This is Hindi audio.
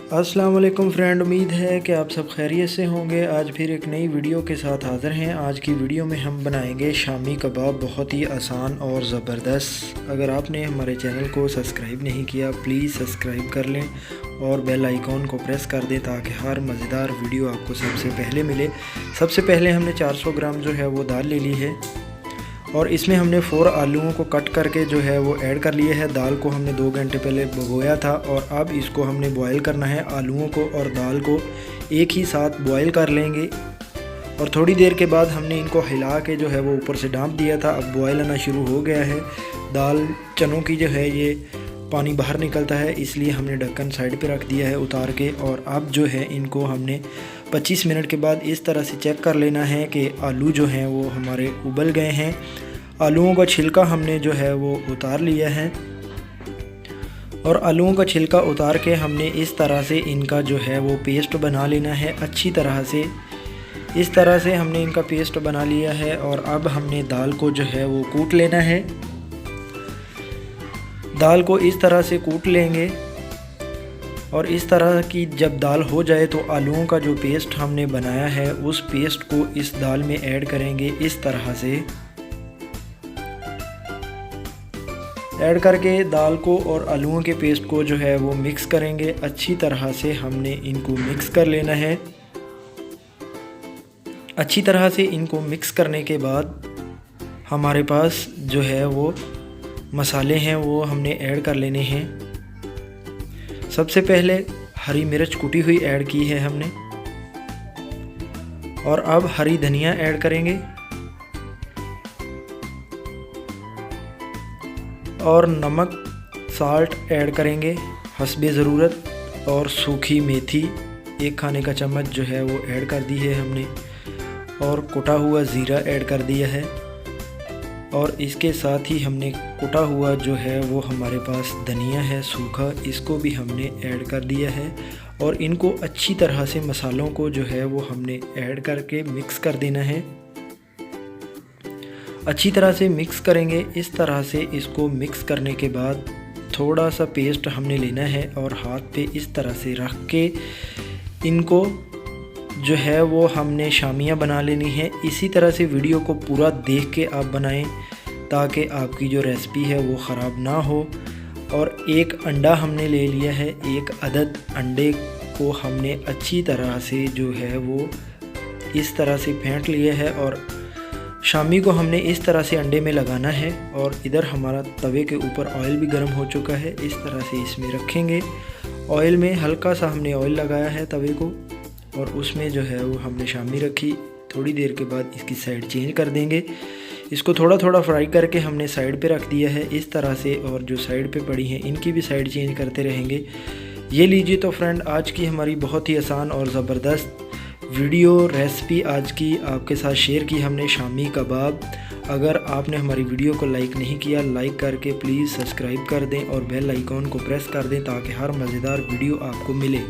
अस्सलाम वालेकुम फ्रेंड, उम्मीद है कि आप सब खैरियत से होंगे। आज फिर एक नई वीडियो के साथ हाज़िर हैं। आज की वीडियो में हम बनाएंगे शामी कबाब, बहुत ही आसान और ज़बरदस्त। अगर आपने हमारे चैनल को सब्सक्राइब नहीं किया प्लीज़ सब्सक्राइब कर लें और बेल आइकॉन को प्रेस कर दें ताकि हर मज़ेदार वीडियो आपको सबसे पहले मिले। सबसे पहले हमने 400 ग्राम जो है वो दाल ले ली है और इसमें हमने 4 आलूओं को कट करके जो है वो ऐड कर लिए है। दाल को हमने 2 घंटे पहले भिगोया था और अब इसको हमने बॉयल करना है। आलूओं को और दाल को एक ही साथ बॉयल कर लेंगे और थोड़ी देर के बाद हमने इनको हिला के जो है वो ऊपर से ढाँप दिया था। अब बॉयल आना शुरू हो गया है। दाल चनों की जो है ये पानी बाहर निकलता है, इसलिए हमने ढक्कन साइड पे रख दिया है उतार के। और अब जो है इनको हमने 25 मिनट के बाद इस तरह से चेक कर लेना है कि आलू जो हैं वो हमारे उबल गए हैं। आलूओं का छिलका हमने जो है वो उतार लिया है और आलूओं का छिलका उतार के हमने इस तरह से इनका जो है वो पेस्ट बना लेना है अच्छी तरह से। इस तरह से हमने इनका पेस्ट बना लिया है और अब हमने दाल को जो है वो कूट लेना है। दाल को इस तरह से कूट लेंगे और इस तरह की जब दाल हो जाए तो आलूओं का जो पेस्ट हमने बनाया है उस पेस्ट को इस दाल में ऐड करेंगे। इस तरह से ऐड करके दाल को और आलूओं के पेस्ट को जो है वो मिक्स करेंगे। अच्छी तरह से हमने इनको मिक्स कर लेना है। अच्छी तरह से इनको मिक्स करने के बाद हमारे पास जो है वो मसाले हैं वो हमने ऐड कर लेने हैं। सबसे पहले हरी मिर्च कुटी हुई ऐड की है हमने और अब हरी धनिया ऐड करेंगे और नमक साल्ट ऐड करेंगे हस्बे ज़रूरत और सूखी मेथी 1 खाने का चम्मच जो है वो ऐड कर दी है हमने और कुटा हुआ ज़ीरा ऐड कर दिया है और इसके साथ ही हमने कुटा हुआ जो है वो हमारे पास धनिया है सूखा, इसको भी हमने ऐड कर दिया है और इनको अच्छी तरह से मसालों को जो है वो हमने ऐड करके मिक्स कर देना है। अच्छी तरह से मिक्स करेंगे। इस तरह से इसको मिक्स करने के बाद थोड़ा सा पेस्ट हमने लेना है और हाथ पे इस तरह से रख के इनको जो है वो हमने शामियाँ बना लेनी है। इसी तरह से वीडियो को पूरा देख के आप बनाएं ताकि आपकी जो रेसिपी है वो ख़राब ना हो। और 1 अंडा हमने ले लिया है। 1 अदद अंडे को हमने अच्छी तरह से जो है वो इस तरह से फेंट लिया है और शामी को हमने इस तरह से अंडे में लगाना है। और इधर हमारा तवे के ऊपर ऑयल भी गर्म हो चुका है। इस तरह से इसमें रखेंगे। ऑयल में हल्का सा हमने ऑयल लगाया है तवे को और उसमें जो है वो हमने शामी रखी। थोड़ी देर के बाद इसकी साइड चेंज कर देंगे। इसको थोड़ा थोड़ा फ्राई करके हमने साइड पे रख दिया है इस तरह से और जो साइड पे पड़ी हैं इनकी भी साइड चेंज करते रहेंगे। ये लीजिए तो फ्रेंड, आज की हमारी बहुत ही आसान और ज़बरदस्त वीडियो रेसिपी आज की आपके साथ शेयर की हमने, शामी कबाब। अगर आपने हमारी वीडियो को लाइक नहीं किया, लाइक करके प्लीज़ सब्सक्राइब कर दें और बेल आइकॉन को प्रेस कर दें ताकि हर मज़ेदार वीडियो आपको मिले।